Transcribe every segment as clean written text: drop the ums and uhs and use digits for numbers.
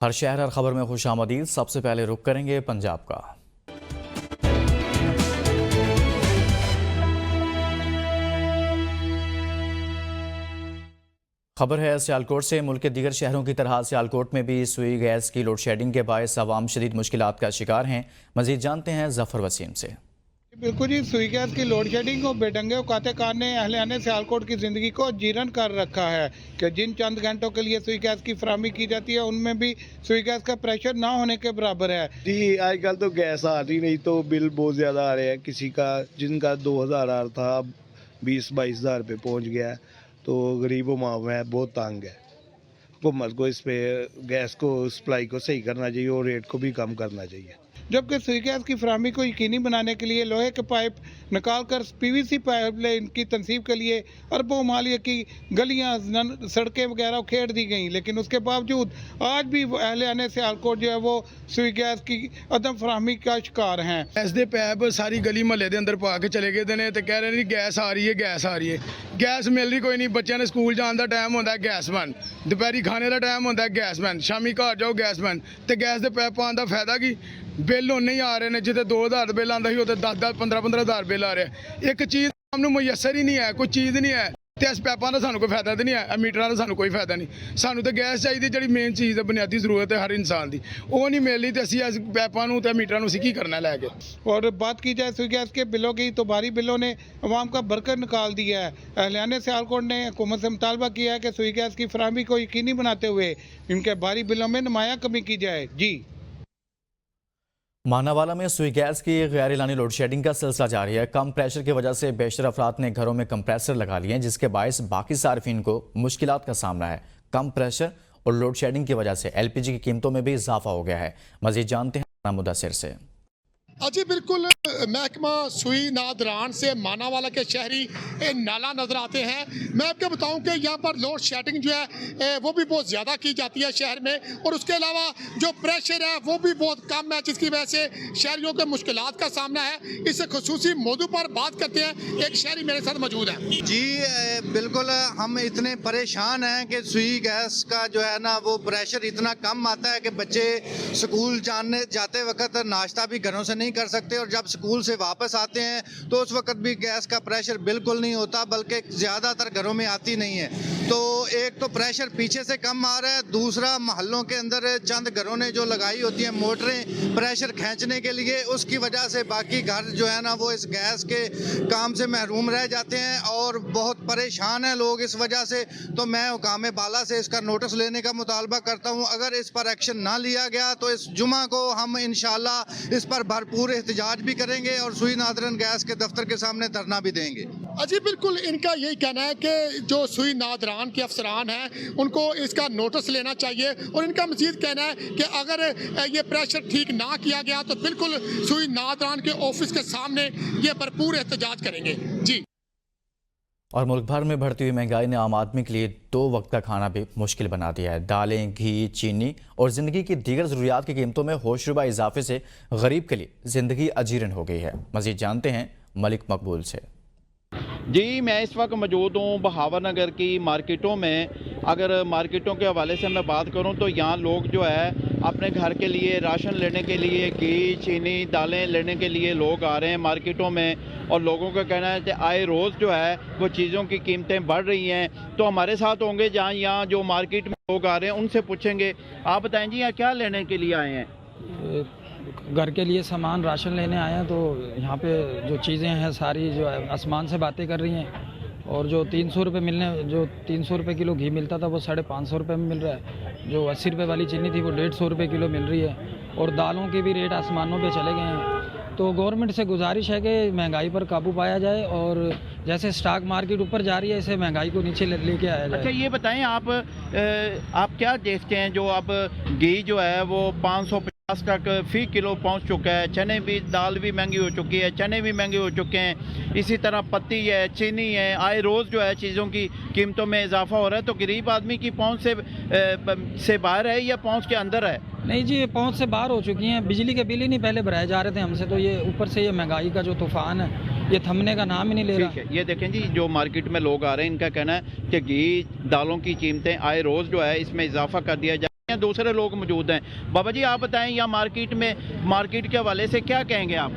हर शहर हर खबर में खुशामदीद। सबसे पहले रुख करेंगे पंजाब का। खबर है सियालकोट से। मुल्क के दीगर शहरों की तरह सियालकोट में भी सुई गैस की लोड शेडिंग के बायस अवाम शदीद मुश्किलात का शिकार हैं। मजीद जानते हैं जफर वसीम से। बिल्कुल जी, सुई गैस की लोड शेडिंग और बेढंगे औकात-ए-कार ने अहले सियालकोट की ज़िंदगी को जीर्ण कर रखा है कि जिन चंद घंटों के लिए सुई गैस की फराहमी की जाती है उनमें भी सुई गैस का प्रेशर ना होने के बराबर है। जी, आजकल तो गैस आ रही नहीं तो बिल बहुत ज़्यादा आ रहे हैं। किसी का जिनका 2000 आ रहा था अब 20-22 हज़ार पे पहुँच गया है, तो गरीब अवाम है बहुत तंग है। हुकूमत को इस पे गैस को सप्लाई को सही करना चाहिए और रेट को भी कम करना चाहिए। जबकि सुई गैस की फराहमी को यकीनी बनाने के लिए लोहे के पाइप निकालकर PVC पाइपलाइन की तनसीब के लिए अरबों मालिया की गलियां, सड़कें वगैरह उखेड़ दी गई, लेकिन उसके बावजूद आज भी अहले सियालकोट जो है वो सुई गैस की अदम फराहमी का शिकार हैं। गैस दे पैप सारी गली महल्ले दे अंदर पा के चले गए ने ते कह रहे ने गैस आ रही है, गैस आ रही है। गैस मिल रही कोई नहीं। बच्चों ने स्कूल जाने का टाइम होता है, गैस बंद। दोपहरी खाने का टाइम होता है, गैस बंद। शामी घर जाओ, गैस बंद। तो गैस के पैप पाने का फायदा की? बिल उन्ने ही आ रहे हैं जितने 2000 बिल आता ही 10-10 15-15 हज़ार बिल आ रहे हैं। एक चीज़ सामने मुयसर ही नहीं है, कोई चीज़ नहीं है। तो इस पैपों का सानू कोई फायदा तो नहीं है, मीटर का सानू कोई फायदा नहीं। सानू तो गैस चाहिए जी मेन चीज़ है, बुनियादी जरूरत है हर इंसान की, वो नहीं मिल रही। तो असं इस पैपों तो मीटर असी की करना लैके। और बात की जाए सुई गैस के बिलों की तो भारी बिलों ने अवाम का बरकत निकाल दिया है। अहले सियालकोट ने हुकूमत से मुतालबा किया है कि सुई गैस की फराहमी को यकीनी बनाते हुए इनके भारी बिलों में नुमाया कमी की जाए। जी, मानावाला में सुई गैस की गैर एलानी लोड शेडिंग का सिलसिला जारी है। कम प्रेशर की वजह से बेशतर अफराद ने घरों में कंप्रेसर लगा लिए हैं, जिसके बायस बाकी सार्फिन को मुश्किलात का सामना है। कम प्रेशर और लोड शेडिंग की वजह से LPG की कीमतों में भी इजाफा हो गया है। मजीद जानते हैं मुदस्सिर से। जी बिल्कुल, महकमा सुई नादरान से मानावाला के शहरी नाला नज़र आते हैं। मैं आपको बताऊं कि यहाँ पर लोड शेडिंग जो है वो भी बहुत ज़्यादा की जाती है शहर में, और उसके अलावा जो प्रेशर है वो भी बहुत कम है, जिसकी वजह से शहरियों के मुश्किलात का सामना है। इस खुसूसी मौजू पर बात करते हैं। एक शहरी मेरे साथ मौजूद है। जी बिल्कुल, हम इतने परेशान हैं कि सुई गैस का जो है ना वो प्रेशर इतना कम आता है कि बच्चे स्कूल जाते वक्त नाश्ता भी घरों से नहीं कर सकते, और जब स्कूल से वापस आते हैं तो उस वक्त भी गैस का प्रेशर बिल्कुल नहीं होता, बल्कि ज़्यादातर घरों में आती नहीं है। तो एक तो प्रेशर पीछे से कम आ रहा है, दूसरा मोहल्लों के अंदर चंद घरों ने जो लगाई होती हैं मोटरें प्रेशर खींचने के लिए, उसकी वजह से बाकी घर जो है ना वो इस गैस के काम से महरूम रह जाते हैं और बहुत परेशान हैं लोग इस वजह से। तो मैं हुकाम बाला से इसका नोटिस लेने का मुतालबा करता हूँ। अगर इस पर एक्शन ना लिया गया तो इस जुमा को हम इंशाल्लाह इस पर भरपूर एहतजाज भी करेंगे और सुई नादरान गैस के दफ्तर के सामने धरना भी देंगे। जी बिल्कुल, इनका यही कहना है कि जो सुई नादरान के अफसरान हैं उनको इसका नोटिस लेना चाहिए, और इनका मजीद कहना है कि अगर ये प्रेशर ठीक ना किया गया तो बिल्कुल सुई नादरान के ऑफिस के सामने ये भरपूर एहतजाज करेंगे। जी। और मुल्क भर में बढ़ती हुई महंगाई ने आम आदमी के लिए 2 वक्त का खाना भी मुश्किल बना दिया है। दालें, घी, चीनी और ज़िंदगी की दीगर ज़रूरियात की कीमतों में होशरुबा इजाफे से गरीब के लिए ज़िंदगी अजीरन हो गई है। मज़ीद जानते हैं मलिक मकबूल से। जी, मैं इस वक्त मौजूद हूँ बहावर नगर की मार्केटों में। अगर मार्केटों के हवाले से मैं बात करूँ तो यहाँ लोग जो है अपने घर के लिए राशन लेने के लिए, घी, चीनी, दालें लेने के लिए लोग आ रहे हैं मार्केटों में, और लोगों का कहना है कि आए रोज़ जो है वो चीज़ों की कीमतें बढ़ रही हैं। तो हमारे साथ होंगे जहाँ यहाँ जो मार्केट में लोग आ रहे हैं, उनसे पूछेंगे। आप बताएं जी, यहाँ क्या लेने के लिए आए हैं? घर के लिए सामान राशन लेने आए हैं। तो यहाँ पे जो चीज़ें हैं सारी जो है आसमान से बातें कर रही हैं, और जो 300 रुपये जो 300 रुपये किलो घी मिलता था वो 550 रुपये में मिल रहा है। जो 80 रुपये वाली चीनी थी वो 150 रुपये किलो मिल रही है, और दालों के भी रेट आसमानों पे चले गए हैं। तो गवर्नमेंट से गुजारिश है कि महंगाई पर काबू पाया जाए, और जैसे स्टॉक मार्केट ऊपर जा रही है ऐसे महंगाई को नीचे लेके आया जाए। अच्छा, ये बताएं आप क्या देखते हैं, जो अब घी जो है वो 550 तक फ़ी किलो पहुंच चुका है, चने भी, दाल भी महंगी हो चुकी है, चने भी महंगे हो चुके हैं, इसी तरह पत्ती है, चीनी है, आए रोज़ जो है चीज़ों की कीमतों में इजाफा हो रहा है। तो गरीब आदमी की पहुंच से बाहर है या पहुंच के अंदर है? नहीं जी, पहुंच से बाहर हो चुकी हैं। बिजली के बिल ही नहीं पहले भराए जा रहे थे हमसे, तो ये ऊपर से ये महंगाई का जो तूफान है ये थमने का नाम ही नहीं ले रहा। ये देखें जी, जो मार्केट में लोग आ रहे हैं इनका कहना है कि घी, दालों की कीमतें आए रोज़ जो है इसमें इजाफा कर दिया यहाँ दूसरे लोग मौजूद हैं। बाबा जी आप बताएं, यहाँ मार्केट के हवाले से क्या कहेंगे आप?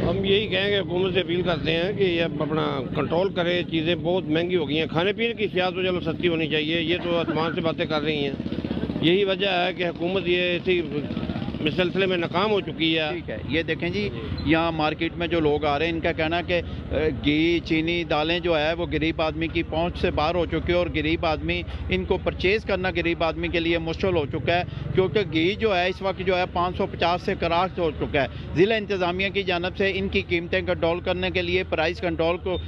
हम यही कहेंगे, हुकूमत से अपील करते हैं कि ये अपना कंट्रोल करे। चीज़ें बहुत महंगी हो गई हैं, खाने पीने की अशिया तो चलो सस्ती होनी चाहिए, ये तो आसमान से बातें कर रही हैं। यही वजह है कि हुकूमत ये इसी सिलसिले में नाकाम हो चुकी है। ठीक है, ये देखें जी, यहाँ मार्केट में जो लोग आ रहे हैं इनका कहना है कि घी, चीनी, दालें जो है वो गरीब आदमी की पहुंच से बाहर हो चुकी है और गरीब आदमी इनको परचेज़ करना गरीब आदमी के लिए मुश्किल हो चुका है, क्योंकि घी जो है इस वक्त जो है 550 से क्रॉस हो चुका है। ज़िला इंतज़ामिया की जानब से इनकी कीमतें कंट्रोल करने के लिए प्राइस कंट्रोल को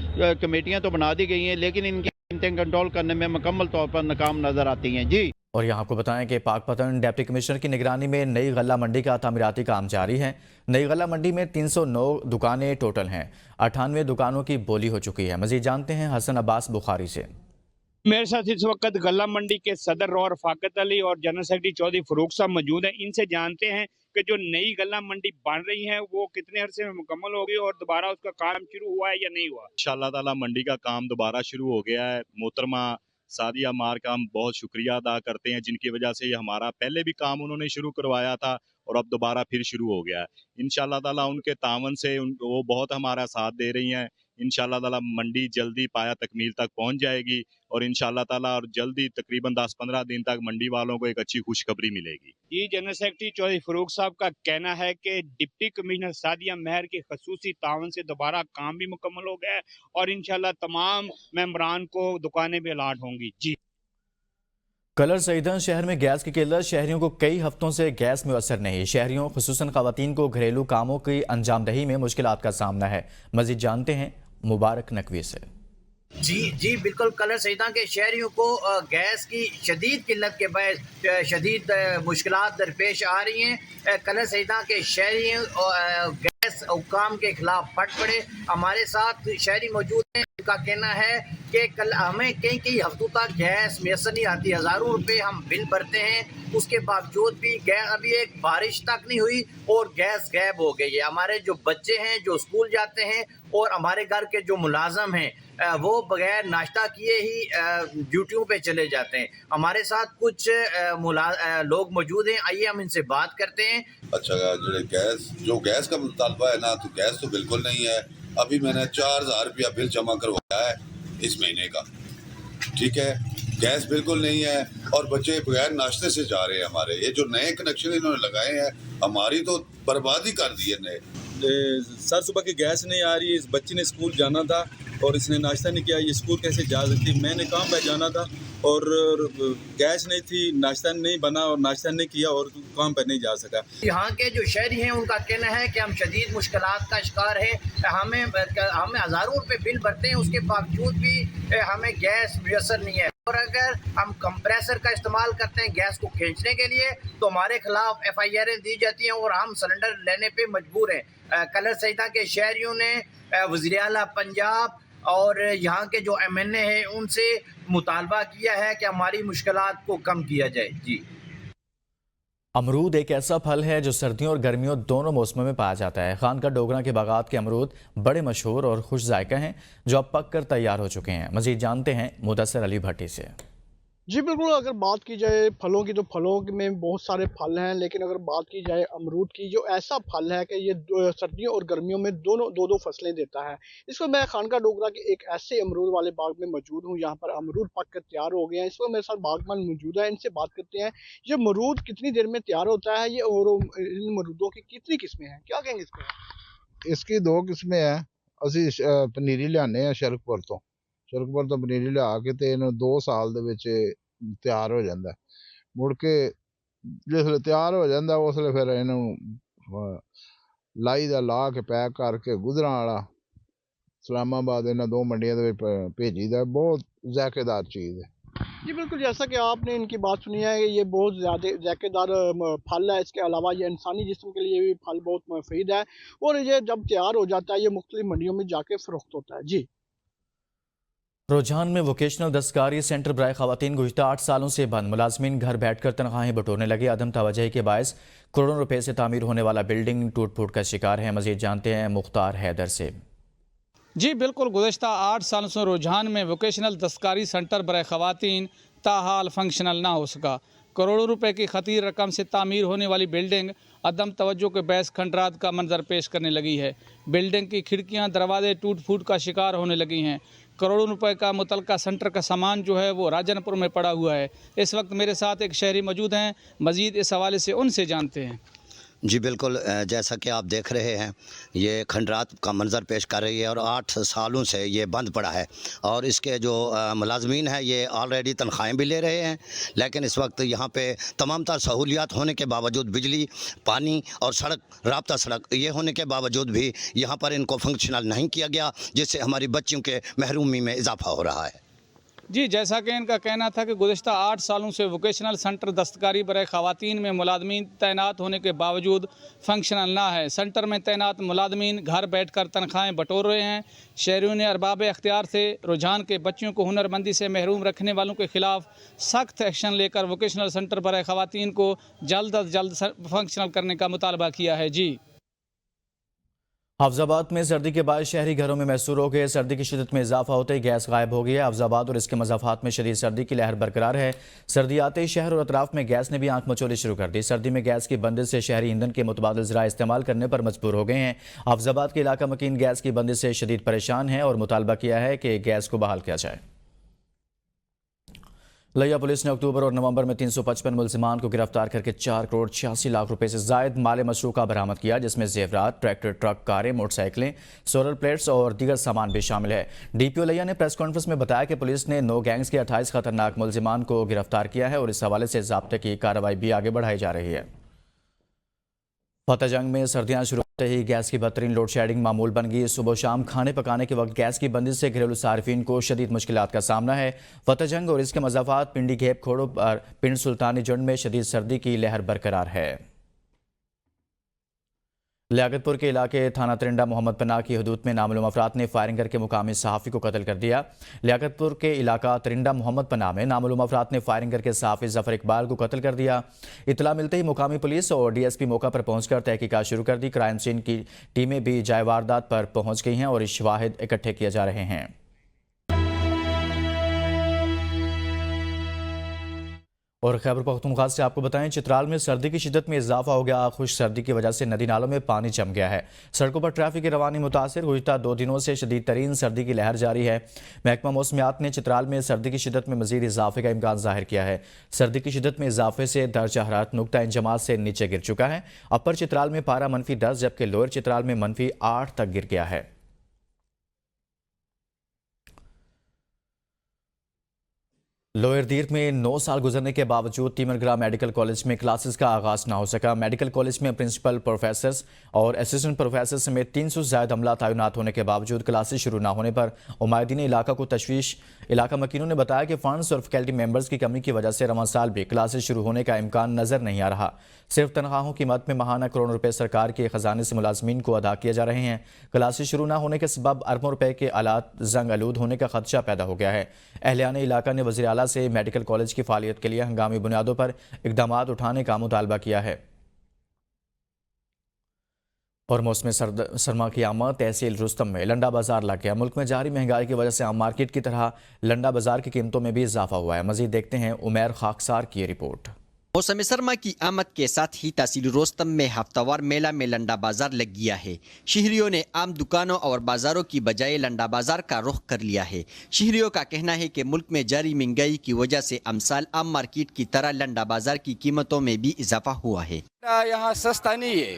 कमेटियाँ तो बना दी गई हैं, लेकिन इनकी कीमतें कंट्रोल करने में मुकम्मल तौर पर नाकाम नज़र आती हैं। जी, और यहाँ आपको बताएं कि पाकपतन डिप्टी कमिश्नर की निगरानी में नई गल्ला मंडी का तामीराती काम जारी है। नई गल्ला मंडी में 309 दुकानें टोटल हैं। 98 दुकानों की बोली हो चुकी है। मजीद जानते हैं हसन अब्बास बुखारी से। मेरे साथ इस वक्त गल्ला मंडी के सदर रौर फाकत अली और जनरल सेक्रेटरी चौधरी फरूक साहब मौजूद हैं। इनसे जानते हैं कि जो नई गल्ला मंडी बन रही है वो कितने अरसे में मुकम्मल होगी और दोबारा उसका काम शुरू हुआ है या नहीं हुआ? इंशाअल्लाह ताला मंडी का काम दोबारा शुरू हो गया है। मोहतरमा सादिया मार का हम बहुत शुक्रिया अदा करते हैं, जिनकी वजह से ये हमारा पहले भी काम उन्होंने शुरू करवाया था और अब दोबारा फिर शुरू हो गया है। इंशाअल्लाह ताला उनके तावन से वो बहुत हमारा साथ दे रही हैं। इंशाअल्लाह ताला मंडी जल्दी पाया तकमील तक पहुंच जाएगी और इंशाअल्लाह ताला और जल्दी तकरीबन 10-15 दिन तक मंडी वालों को एक अच्छी खुशखबरी मिलेगी। ये जनरल सेक्रेटरी चौधरी फरूक साहब का कहना है कि डिप्टी कमिश्नर सादिया महर के खसूसी तावन से दोबारा काम भी मुकम्मल हो गया है और इंशाअल्लाह तमाम मेंबरान को दुकानें भी अलाट होंगी। जी, कलर सईदन शहर में गैस की किल्लत, शहरियों को कई हफ्तों से गैस मुयसर नहीं। शहरियों खुसूसन खवातीन को घरेलू कामों की अंजामदही में मुश्किलात का सामना है। मजीद जानते हैं मुबारक नकवी से। जी बिल्कुल, कलर सईदा के शहरियों को गैस की शदीद किल्लत के बायस शदीद मुश्किलात दरपेश आ रही हैं। कलर सईदा के शहरी गैस हुक्काम के खिलाफ फट पड़े। हमारे साथ शहरी मौजूद हैं, उनका कहना है कि कल हमें कई हफ्तों तक गैस मैसर नहीं आती। हज़ारों रुपए हम बिल भरते हैं, उसके बावजूद भी गैस अभी एक बारिश तक नहीं हुई और गैस गायब हो गई है। हमारे जो बच्चे हैं जो स्कूल जाते हैं और हमारे घर के जो मुलाजम हैं वो बगैर नाश्ता किए ही ड्यूटियों पे चले जाते हैं। हमारे साथ कुछ लोग मौजूद हैं, आइए हम इनसे बात करते हैं। अच्छा, जो गैस का मुतालबा है ना, तो गैस तो बिल्कुल नहीं है। अभी मैंने 4000 रुपया बिल जमा करवाया है इस महीने का, ठीक है। गैस बिल्कुल नहीं है और बच्चे बगैर नाश्ते से जा रहे हैं। हमारे ये जो नए कनेक्शन इन्होंने लगाए हैं, हमारी तो बर्बादी कर दी है। नए सर सुबह की गैस नहीं आ रही, इस बच्ची ने स्कूल जाना था और इसने नाश्ता नहीं किया, ये स्कूल कैसे जा सकती? मैंने काम पे जाना था और गैस नहीं थी, नाश्ता नहीं बना और नाश्ता नहीं किया और काम पर नहीं जा सका। यहाँ के जो शहरी हैं उनका कहना है कि हम शदीद मुश्किलात का शिकार है। हमें हज़ारों रुपए बिल भरते हैं, उसके बावजूद भी हमें गैस मुयसर नहीं है। और अगर हम कंप्रेसर का इस्तेमाल करते हैं गैस को खींचने के लिए तो हमारे खिलाफ FIR दी जाती हैं और हम सिलेंडर लेने पे मजबूर हैं। कलर सईदा के शहरियों ने वज़ीर आला पंजाब और यहाँ के जो MNA हैं उनसे मुतालबा किया है कि हमारी मुश्किलात को कम किया जाए। जी, अमरूद एक ऐसा फल है जो सर्दियों और गर्मियों दोनों मौसमों में पाया जाता है। खानका डोगरा के बागात के अमरूद बड़े मशहूर और खुश जायका हैं जो अब पक कर तैयार हो चुके हैं। मजीद जानते हैं मुदस्सर अली भट्टी से। जी बिल्कुल, अगर बात की जाए फलों की तो फलों में बहुत सारे फल हैं, लेकिन अगर बात की जाए अमरूद की, जो ऐसा फल है कि ये सर्दियों और गर्मियों में दोनों दो फसलें देता है। इसको मैं खानका डोगरा के एक ऐसे अमरूद वाले बाग में मौजूद हूँ, यहाँ पर अमरूद पक कर तैयार हो गए हैं। इसको मेरे साथ बागबान मौजूद है, इनसे बात करते हैं ये अमरूद कितनी देर में तैयार होता है ये और इन अमरूदों की कितनी किस्में हैं, क्या कहेंगे इसको? इसकी 2 किस्में हैं। असी पनीरी लियाने हैं शरकपुर तो पनीरी लिया के ते 2 साल दे विच तैयार हो जाता है। मुड़ के जिसले तैयार हो जाता उसले फिर इन्हू लाई दा ला के पैक करके गुजरा वाला इस्लामाबाद इन्होंने 2 मंडियां भेजी दा। बहुत जायकेदार चीज़ है। जी बिल्कुल, जैसा कि आपने इनकी बात सुनी है कि ये बहुत ज़्यादा जायकेदार फल है। इसके अलावा ये इंसानी जिस्म के लिए भी फल बहुत मुफीद है और ये जब तैयार हो जाता है ये मुख्तलिफ मंडियों में जाके फ़रोख्त होता है। जी, रुझान में वोकेशनल दस्तकारी सेंटर बराए खवातीन गुज़िश्ता 8 सालों से बंद। मुलाजमीन घर बैठकर तनख्वाहें बटोरने लगे। अदम तवज्जुही के बायस करोड़ों रुपए से तामीर होने वाला बिल्डिंग टूट फूट का शिकार है। मजीद जानते हैं मुख्तार हैदर से। जी बिल्कुल, गुज़िश्ता 8 सालों से रुझान में वोकेशनल दस्तकारी सेंटर बराए खवातीन ताहाल फंक्शनल ना हो सका। करोड़ों रुपए की खतीर रकम से तामीर होने वाली बिल्डिंग अदम तवज्जो के बहस खंडरात का मंजर पेश करने लगी है। बिल्डिंग की खिड़कियां दरवाजे टूट फूट का शिकार होने लगी हैं। करोड़ों रुपए का मुतलका सेंटर का सामान जो है वो राजनपुर में पड़ा हुआ है। इस वक्त मेरे साथ एक शहरी मौजूद हैं, मज़ीद इस हवाले से उनसे जानते हैं। जी बिल्कुल, जैसा कि आप देख रहे हैं ये खंडरात का मंज़र पेश कर रही है और 8 सालों से ये बंद पड़ा है और इसके जो मुलाजमीन हैं ये ऑलरेडी तनख्वाहें भी ले रहे हैं, लेकिन इस वक्त यहाँ पे तमाम तर सहूलियात होने के बावजूद, बिजली, पानी और सड़क, राब्ता सड़क ये होने के बावजूद भी यहाँ पर इनको फंक्शनल नहीं किया गया, जिससे हमारी बच्चियों के महरूमी में इजाफा हो रहा है। जी, जैसा कि इनका कहना था कि गुज़िश्ता 8 सालों से वोकेशनल सेंटर दस्तकारी बराए ख़वातीन में मुलाजमीन तैनात होने के बावजूद फंक्शनल ना है। सेंटर में तैनात मुलाजमीन घर बैठ कर तनख्वाहें बटोर रहे हैं। शहरियों ने अरबाब अख्तियार से रुझान के बच्चियों को हुनरमंदी से महरूम रखने वालों के खिलाफ सख्त एक्शन लेकर वोकेशनल सेंटर बराए ख़वातीन को जल्द अज जल्द फंक्शनल करने का मुतालबा किया है। जी, अफजाबाद में सर्दी के बाद शहरी घरों में महसूस हो गए। सर्दी की शिद्दत में इजाफा होते ही गैस गायब हो गई है। अफजाबाद और इसके मज़ाफ़ात में शदीद सर्दी की लहर बरकरार है। सर्दी आते ही शहर और अतराफ में गैस ने भी आंख मचोली शुरू कर दी। सर्दी में गैस की बंदिश से शहरी ईंधन के मुतबादिल ज़राए इस्तेमाल करने पर मजबूर हो गए हैं। अफजाबाद के इलाका मकीन गैस की बंदिश से शदीद परेशान है और मुतालबा किया है कि गैस को बहाल किया जाए। लिया पुलिस ने अक्टूबर और नवंबर में 355 मुलजिमान को गिरफ्तार करके 4 करोड़ 86 लाख रुपए से जायद माल मशरूका बरामद किया, जिसमें जेवरात, ट्रैक्टर, ट्रक, कारें, मोटरसाइकिलें, सोलर प्लेट्स और दीगर सामान भी शामिल है। डीपीओ लिया ने प्रेस कॉन्फ्रेंस में बताया कि पुलिस ने 9 गैंग्स के 28 खतरनाक मुलजिमान को गिरफ्तार किया है और इस हवाले से ज़ाब्ते की कार्रवाई भी आगे बढ़ाई जा रही है। फतेहजंग में सर्दियां शुरू होते ही गैस की बदतरीन लोड शेडिंग मामूल बन गई। सुबह शाम खाने पकाने के वक्त गैस की बंदिश से घरेलू सार्फिन को शदीद मुश्किलात का सामना है। फतेहजंग और इसके मज़ाफ़ात पिंडी घेप खोड़ो और पिंड सुल्तानी जंड में शदीद सर्दी की लहर बरकरार है। लियाकतपुर के इलाके थाना तिरंडा मोहम्मद पनाह की हदूद में नामालूम अफराद ने फायरिंग करके मुकामी सहाफ़ी को कत्ल कर दिया। लियाकतपुर के इलाका तिरंडा मोहम्मद पनाह में नामालूम अफराद ने फायरिंग करके सहाफ़ी ज़फ़र इकबाल को कत्ल कर दिया। इतला मिलते ही मुकामी पुलिस और डीएसपी मौका पर पहुंचकर तहकीकात शुरू कर दी। क्राइम सीन की टीमें भी जाए वारदात पर पहुंच गई हैं और शवाहिद इकट्ठे किए जा रहे हैं। और खैबर पख्तूनख्वा से आपको बताएं, चित्राल में सर्दी की शिद्दत में इजाफा हो गया। खुश सर्दी की वजह से नदी नालों में पानी जम गया है। सड़कों पर ट्रैफिक की रवानी मुतासिर। गुज़िश्ता 2 दिनों से शदीद तरीन सर्दी की लहर जारी है। महकमा मौसमियात ने चित्राल में सर्दी की शिद्दत में मजीद इजाफे का इम्कान जाहिर किया है। सर्दी की शिद्दत में इजाफे से दर्जा हरारत नुक्ता इंजमात से नीचे गिर चुका है। अपर चित्राल में पारा -10 जबकि लोअर चित्राल में -8 तक गिर गया है। लोअर दीर में 9 साल गुजरने के बावजूद तीमरगरा मेडिकल कॉलेज में क्लासेस का आगाज ना हो सका। मेडिकल कॉलेज में प्रिंसिपल, प्रोफेसर्स और असिस्टेंट प्रोफेसर समेत 300 से ज़ायद अमला तैनात होने के बावजूद क्लासेस शुरू ना होने पर उमायदीन इलाका को तशवीश। इलाका मकीनों ने बताया कि फंड्स और फैकल्टी मेंबर्स की कमी की वजह से रवां साल भी क्लासेस शुरू होने का इम्कान नजर नहीं आ रहा। सिर्फ तनख्वाहों की मद में माहाना करोड़ों रुपए सरकार के खजाने से मुलाजमीन को अदा किए जा रहे हैं। क्लासेस शुरू ना होने के सबब अरबों रुपए के आलात जंग आलूद होने का खदशा पैदा हो गया है। अहलियान इलाका ने वज़ीर आला से मेडिकल कॉलेज की फालियत के लिए हंगामी बुनियादों पर इकदामात उठाने का मुतालबा किया है। और मौसम सरमा की आमद तहसील रुस्तम में लंडा बाजार लग गया। मुल्क में जारी महंगाई की वजह से आम मार्केट की तरह लंडा बाजार की कीमतों में भी इजाफा हुआ है। मजीद देखते हैं उमैर खाकसार की रिपोर्ट। मौसम सरमा की आमद के साथ ही तहसील रोस्तम में हफ्तावार मेला में लंडा बाजार लग गया है। शहरियों ने आम दुकानों और बाजारों की बजाय लंडा बाजार का रुख कर लिया है। शहरियों का कहना है कि मुल्क में जारी महंगाई की वजह से अमसाल आम मार्केट की तरह लंडा बाजार की कीमतों में भी इजाफा हुआ है। यहाँ सस्ता नहीं है,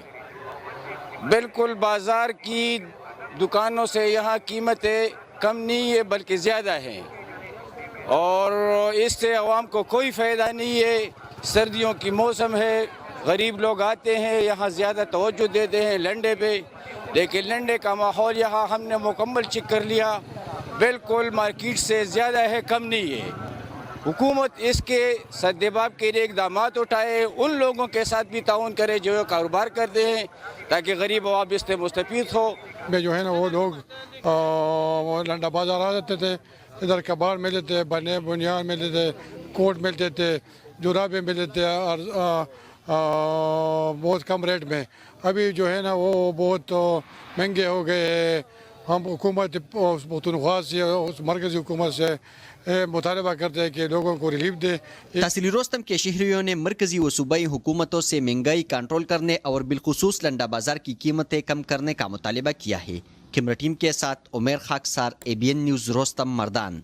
बिल्कुल बाजार की दुकानों से यहाँ कीमतें कम नहीं है बल्कि ज़्यादा हैं और इससे आवाम को कोई फ़ायदा नहीं है। सर्दियों की मौसम है, गरीब लोग आते हैं यहाँ ज़्यादा तवज्जो देते हैं लंडे पे, लेकिन लंडे का माहौल यहाँ हमने मुकम्मल चेक कर लिया, बिल्कुल मार्केट से ज़्यादा है, कम नहीं है। हुकूमत इसके सद्देबाब के लिए इक़दाम उठाए, उन लोगों के साथ भी ताउन करे जो कारोबार करते हैं ताकि गरीब आवाम इससे मुस्तफ़ीद हो। में जो है ना वो लोग लंडा बाजार आ जाते थे, इधर कबाड़ मिलते थे, बने बुनियाद मिलते थे, कोट मिलते थे, जुराबे मिलते थे और बहुत कम रेट में। अभी जो है ना वो बहुत महंगे हो गए हम हुकूमत पख्तूनख्वा से उस मरकज़ी हुकूमत से मुतालबा करते हैं कि लोगों को रिलीफ दे। तहसील रोस्तम के शहरियों ने मरकजी व सूबाई हुकूमतों से महंगाई कंट्रोल करने और बिलखुसूस लंडा बाजार की कीमतें कम करने का मुतालबा किया है। कैमरा टीम के साथ उमेर खाकसार, ABN न्यूज़ रोस्तम मर्दान।